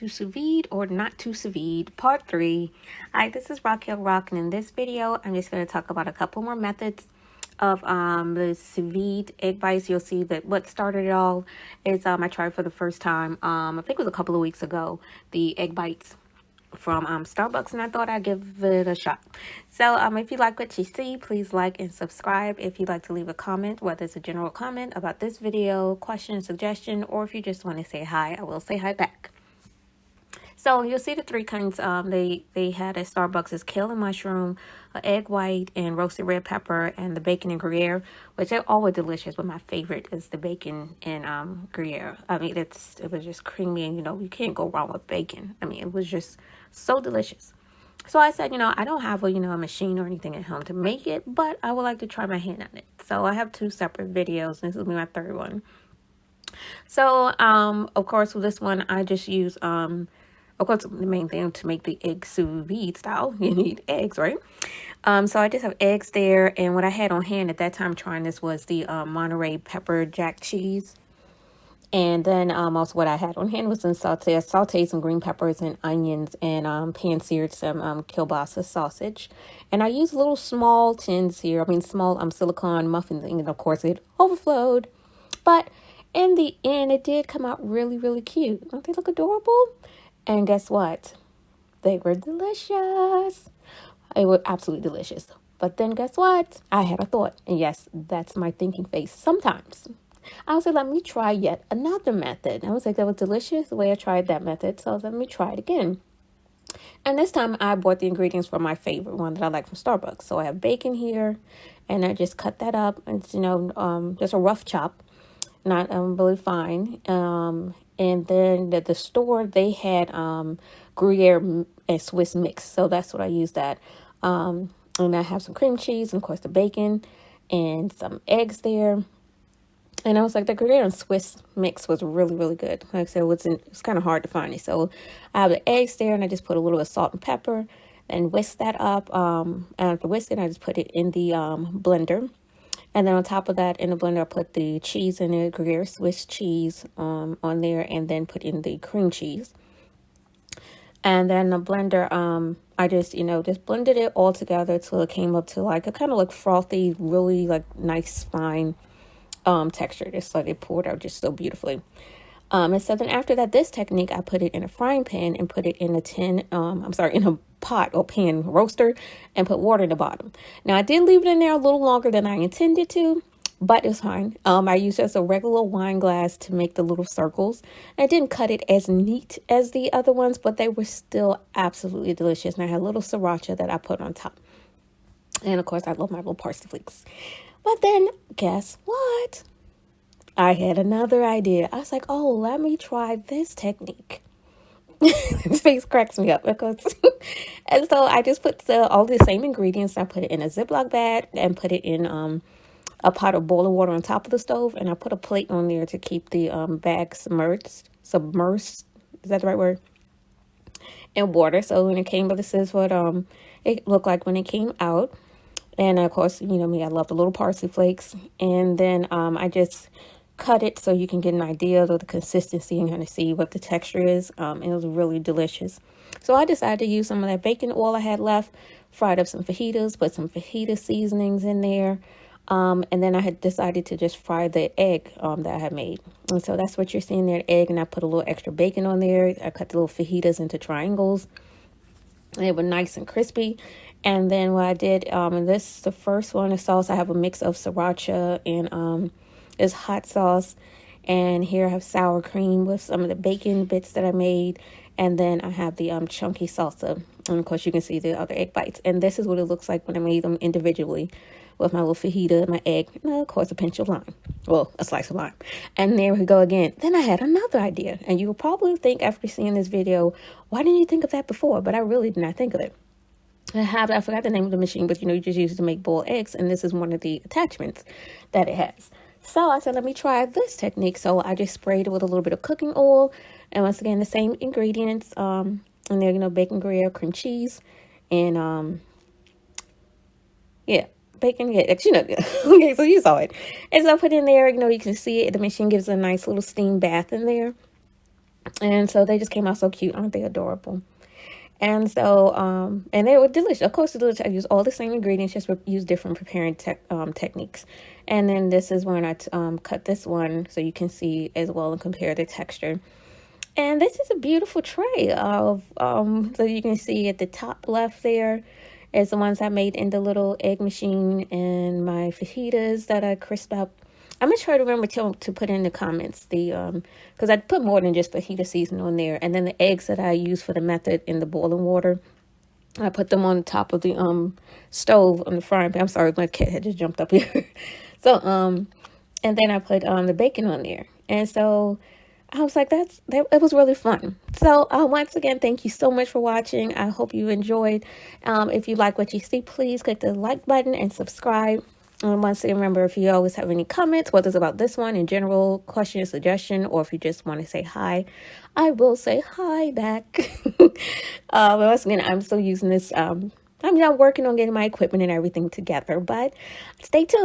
to Sous Vide or Not to Sous Vide Part 3. Hi, this is Raquel Rock, and in this video, I'm just going to talk about a couple more methods of the Sous Vide egg bites. You'll see that what started it all is I tried for the first time, I think it was a couple of weeks ago, the egg bites from Starbucks, and I thought I'd give it a shot. So if you like what you see, please like and subscribe. If you'd like to leave a comment, whether it's a general comment about this video, question, suggestion, or if you just want to say hi, I will say hi back. So you'll see the three kinds they had at Starbucks is kale and mushroom, egg white, and roasted red pepper, and the bacon and Gruyere, which are always delicious, but my favorite is the bacon and Gruyere. I mean, it was just creamy, and you can't go wrong with bacon. I mean, it was just so delicious. So I said, I don't have a machine or anything at home to make it, but I would like to try my hand on it. So I have two separate videos, and this will be my third one. So of course, with this one, I just use of course, the main thing to make the egg sous vide style, you need eggs, right? So I just have eggs there, and what I had on hand at that time trying this was the Monterey pepper jack cheese. And then also what I had on hand was some saute. I sauteed some green peppers and onions and pan-seared some kielbasa sausage. And I used little small tins here. I mean, small silicone muffin thing. And of course, it overflowed. But in the end, it did come out really, really cute. Don't they look adorable? And guess what? They were delicious. They were absolutely delicious. But then guess what? I had a thought. And yes, that's my thinking face sometimes. I was like, let me try yet another method. I was like, that was delicious the way I tried that method. So let me try it again. And this time I bought the ingredients for my favorite one that I like from Starbucks. So I have bacon here, and I just cut that up. It's, just a rough chop, not really fine. And then the store, they had Gruyere and Swiss mix. So that's what I used that. And I have some cream cheese and, of course, the bacon and some eggs there. And I was like, the Gruyere and Swiss mix was really, really good. Like I said, it's kind of hard to find it. So I have the eggs there, and I just put a little bit of salt and pepper and whisk that up. And after whisking, I just put it in the blender. And then on top of that, in the blender, I put the cheese in it, Gruyere Swiss cheese on there, and then put in the cream cheese. And then the blender, I just, just blended it all together till it came up to like a kind of like frothy, really like nice, fine texture. Just like it poured out just so beautifully. And so then after that, this technique, I put it in a frying pan and put it in a in a pot or pan roaster, and put water in the bottom. Now I did leave it in there a little longer than I intended to, but it's fine. I used just a regular wine glass to make the little circles. I didn't cut it as neat as the other ones, but they were still absolutely delicious. And I had a little sriracha that I put on top. And of course, I love my little parsley flakes. But then guess what? I had another idea. I was like, oh, let me try this technique. His face cracks me up because and so I just put all the same ingredients. I put it in a Ziploc bag and put it in a pot of boiling water on top of the stove, and I put a plate on there to keep the bag submerged. Is that the right word? In water. So when it came out, this is what it looked like when it came out. And of course, me, I love the little parsley flakes. And then I just cut it so you can get an idea of the consistency and kind of see what the texture is. And it was really delicious. So I decided to use some of that bacon oil I had left, fried up some fajitas, put some fajita seasonings in there. And then I had decided to just fry the egg that I had made. And so that's what you're seeing there, the egg. And I put a little extra bacon on there. I cut the little fajitas into triangles. And they were nice and crispy. And then what I did, and this the first one, the sauce, I have a mix of sriracha and is hot sauce. And here I have sour cream with some of the bacon bits that I made. And then I have the chunky salsa. And of course, you can see the other egg bites. And this is what it looks like when I made them individually with my little fajita, my egg, and of course, a pinch of lime. Well, a slice of lime. And there we go again. Then I had another idea. And you will probably think after seeing this video, why didn't you think of that before? But I really did not think of it. I forgot the name of the machine, but you just use it to make boiled eggs. And this is one of the attachments that it has. So I said, let me try this technique. So I just sprayed it with a little bit of cooking oil. And once again, the same ingredients. And there, bacon, Gruyere, cream cheese. And, bacon, okay, so you saw it. And so I put in there, you can see it. The machine gives a nice little steam bath in there. And so they just came out so cute. Aren't they adorable? And so, and they were delicious. Of course, delicious. I use all the same ingredients, just use different preparing techniques. And then this is when I cut this one so you can see as well and compare the texture. And this is a beautiful tray of, so you can see at the top left there is the ones I made in the little egg machine, and my fajitas that I crisp up. I'm gonna try to remember to put in the comments the because I put more than just fajita seasoning on there, and then the eggs that I use for the method in the boiling water, I put them on the top of the stove on the frying pan. I'm sorry, my cat had just jumped up here. So and then I put the bacon on there, and so I was like, it was really fun. So once again, thank you so much for watching. I hope you enjoyed. If you like what you see, please click the like button and subscribe. And once again, remember, if you always have any comments, whether it's about this one in general, question, suggestion, or if you just want to say hi, I will say hi back. But once again, I'm still using this. I'm working on getting my equipment and everything together, but stay tuned.